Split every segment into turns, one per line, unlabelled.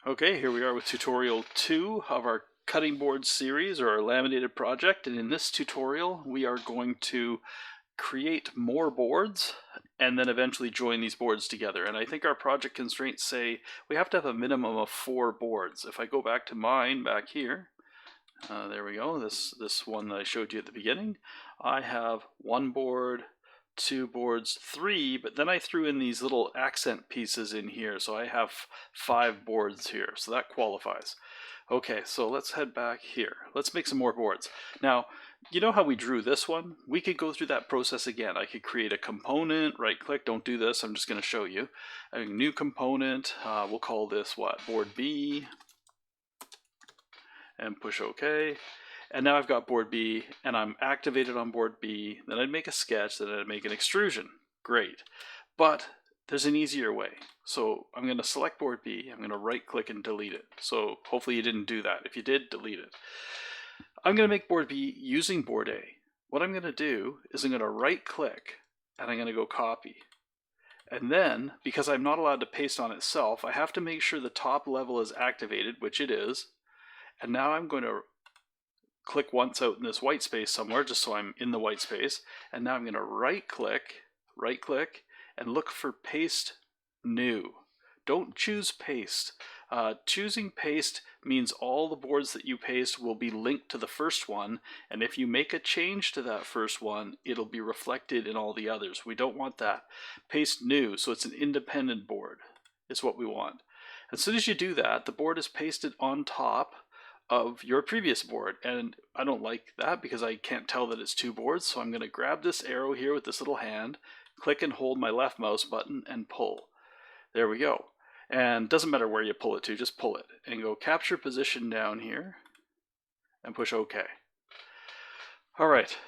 Okay, here we are with tutorial 2 of our cutting board series or our laminated project, and in this tutorial we are going to create more boards and then eventually join these boards together. And I think our project constraints say we have to have a minimum of 4 boards. If I go back to mine back here, there we go, this one that I showed you at the beginning, I have 1 board, 2 boards, 3, but then I threw in these little accent pieces in here, so I have 5 boards here, so that qualifies. Okay, so let's head back here. Let's make some more boards. Now, you know how we drew this one? We could go through that process again. I could create a component, right click, don't do this, I'm just going to show you. A new component, we'll call this what? Board B, and push OK. And now I've got board B and I'm activated on board B. Then I'd make a sketch, then I'd make an extrusion. Great. But there's an easier way. So I'm going to select board B, I'm going to right click and delete it. So hopefully you didn't do that. If you did, delete it. I'm going to make board B using board A. What I'm going to do is I'm going to right click and I'm going to go copy. And then, because I'm not allowed to paste on itself, I have to make sure the top level is activated, which it is. And now I'm going to click once out in this white space somewhere, just so I'm in the white space. And now I'm going to right click, and look for paste new. Don't choose paste. Choosing paste means all the boards that you paste will be linked to the first one, and if you make a change to that first one, it'll be reflected in all the others. We don't want that. Paste new, so it's an independent board, is what we want. As soon as you do that, the board is pasted on top of your previous board, and I don't like that because I can't tell that it's 2 boards, so I'm going to grab this arrow here with this little hand, click and hold my left mouse button and pull. There we go. And doesn't matter where you pull it to, just pull it and go capture position down here and push OK. Alright,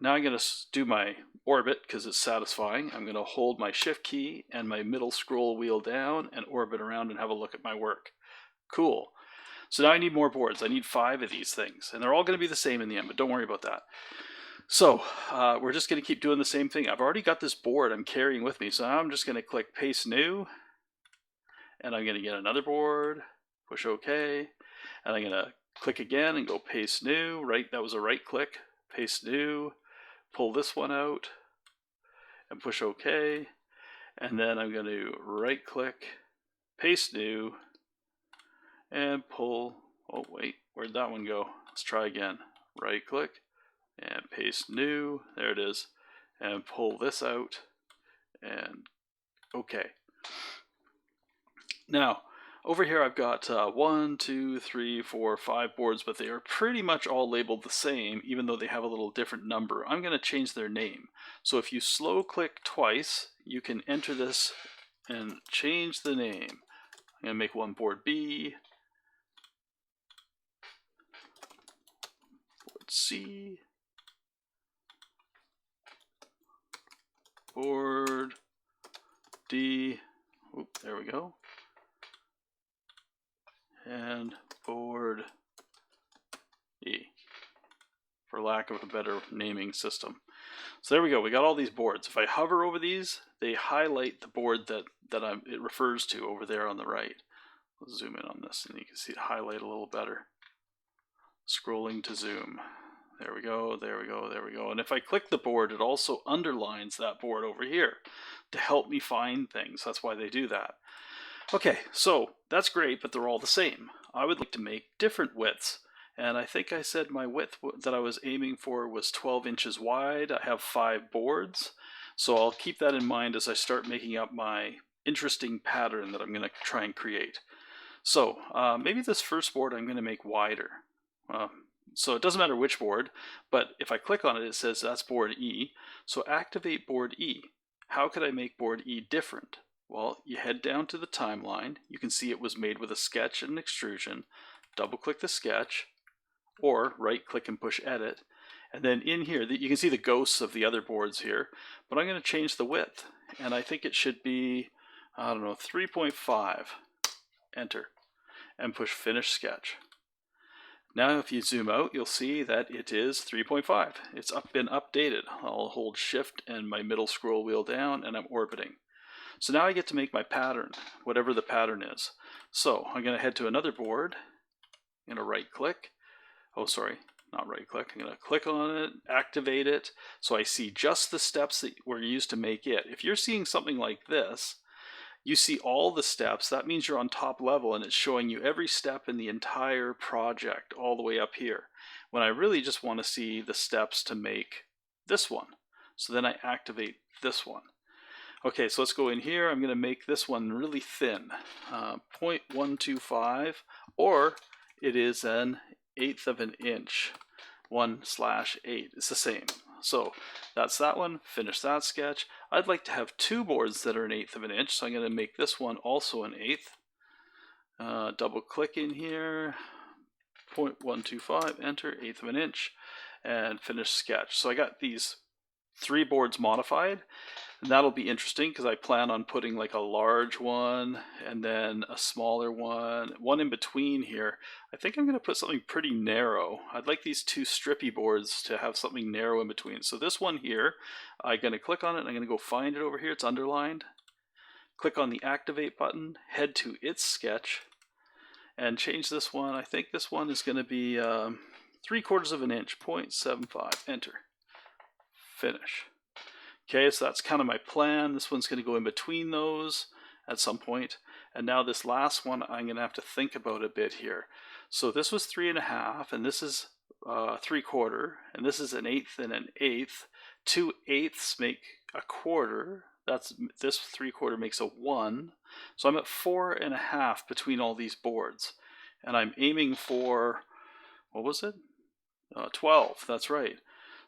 now I'm going to do my orbit because it's satisfying. I'm going to hold my shift key and my middle scroll wheel down and orbit around and have a look at my work. Cool. So now I need more boards. I need 5 of these things, and they're all going to be the same in the end, but don't worry about that. So we're just going to keep doing the same thing. I've already got this board I'm carrying with me, so now I'm just going to click paste new, and I'm going to get another board, push OK, and I'm going to click again and go paste new. Right, that was a right click, paste new, pull this one out, and push OK, and then I'm going to right click, paste new, and pull. Oh wait, where'd that one go? Let's try again. Right click and paste new. There it is. And pull this out and OK. Now over here I've got 1, 2, 3, 4, 5 boards, but they are pretty much all labeled the same, even though they have a little different number. I'm going to change their name. So if you slow click twice, you can enter this and change the name. I'm going to make one board B, C, board D, oop, there we go, and board E, for lack of a better naming system. So there we go, we got all these boards. If I hover over these, they highlight the board that it refers to over there on the right. Let's zoom in on this and you can see it highlight a little better. Scrolling to zoom. There we go, there we go, there we go. And if I click the board, it also underlines that board over here to help me find things. That's why they do that. Okay, so that's great, but they're all the same. I would like to make different widths. And I think I said my width that I was aiming for was 12 inches wide. I have 5 boards. So I'll keep that in mind as I start making up my interesting pattern that I'm going to try and create. So maybe this first board I'm going to make wider. So it doesn't matter which board, but if I click on it, it says that's board E. So activate board E. How could I make board E different? Well, you head down to the timeline. You can see it was made with a sketch and an extrusion. Double click the sketch, or right click and push edit. And then in here, you can see the ghosts of the other boards here, but I'm going to change the width. And I think it should be, I don't know, 3.5. Enter, and push finish sketch. Now if you zoom out, you'll see that it is 3.5. It's been updated. I'll hold shift and my middle scroll wheel down and I'm orbiting. So now I get to make my pattern, whatever the pattern is. So I'm going to head to another board. I'm going to right click. Oh, sorry, not right click. I'm going to click on it, activate it, so I see just the steps that were used to make it. If you're seeing something like this, you see all the steps. That means you're on top level and it's showing you every step in the entire project all the way up here. When I really just want to see the steps to make this one. So then I activate this one. Okay, so let's go in here. I'm going to make this one really thin, 0.125, or it is an 1/8 of an inch, 1/8. It's the same. So that's that one. Finish that sketch. I'd like to have two boards that are an 1/8 of an inch, so I'm going to make this one also an 1/8. Double click in here, 0.125, enter, 1/8 of an inch, and finish sketch. So I got these 3 boards modified, and that'll be interesting because I plan on putting like a large one and then a smaller one in between here. I think I'm going to put something pretty narrow. I'd like these 2 strippy boards to have something narrow in between. So this one here, I'm going to click on it and I'm going to go find it over here. It's underlined. Click on the activate button, head to its sketch, and change this one. I think this one is going to be 3/4 of an inch, 0.75, enter. Finish. Okay, so that's kind of my plan. This one's going to go in between those at some point. And now this last one, I'm going to have to think about a bit here. So this was 3.5, and this is 3/4, and this is an 1/8 and an 1/8. 2/8 make a quarter. That's this 3/4 makes a 1. So I'm at 4.5 between all these boards. And I'm aiming for, what was it? 12, that's right.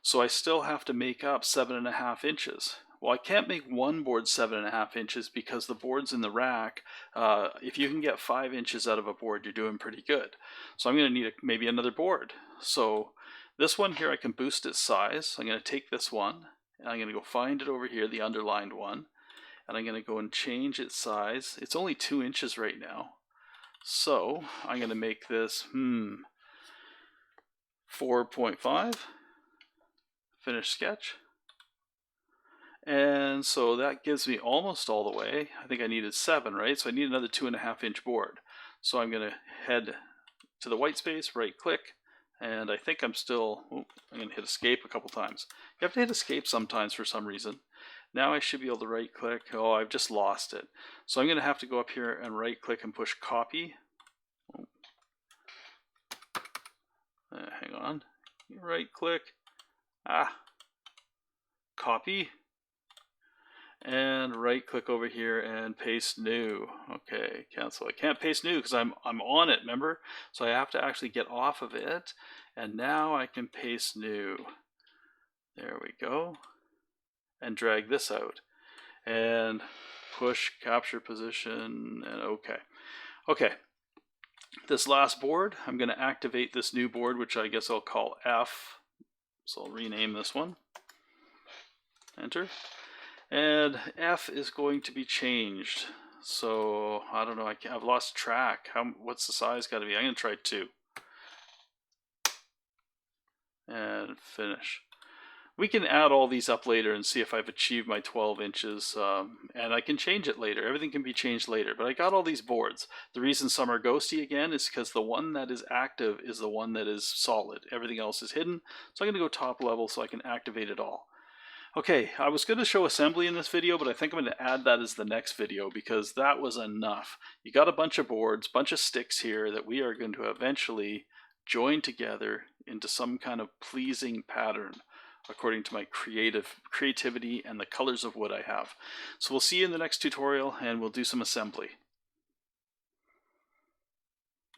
So I still have to make up 7.5 inches. Well, I can't make one board 7.5 inches because the boards in the rack, if you can get 5 inches out of a board, you're doing pretty good. So I'm going to need maybe another board. So this one here, I can boost its size. I'm going to take this one, and I'm going to go find it over here, the underlined one, and I'm going to go and change its size. It's only 2 inches right now. So I'm going to make this 4.5. Finish sketch. And so that gives me almost all the way. I think I needed 7, right? So I need another 2.5 inch board. So I'm going to head to the white space, right click, and I think I'm still, I'm going to hit escape a couple times. You have to hit escape sometimes for some reason. Now I should be able to right click. Oh, I've just lost it. So I'm going to have to go up here and right click and push copy. Hang on. Right click. Copy. And right click over here and paste new. Okay, cancel. I can't paste new because I'm on it, remember? So I have to actually get off of it. And now I can paste new. There we go. And drag this out. And push capture position and okay. Okay. This last board, I'm going to activate this new board, which I guess I'll call F. So I'll rename this one. Enter. And F is going to be changed. So I don't know. I've lost track. What's the size got to be? I'm going to try 2. And finish. We can add all these up later and see if I've achieved my 12 inches. And I can change it later. Everything can be changed later. But I got all these boards. The reason some are ghosty again is because the one that is active is the one that is solid. Everything else is hidden. So I'm going to go top level so I can activate it all. Okay, I was going to show assembly in this video, but I think I'm going to add that as the next video because that was enough. You got a bunch of boards, bunch of sticks here that we are going to eventually join together into some kind of pleasing pattern according to my creativity and the colors of wood I have. So we'll see you in the next tutorial and we'll do some assembly.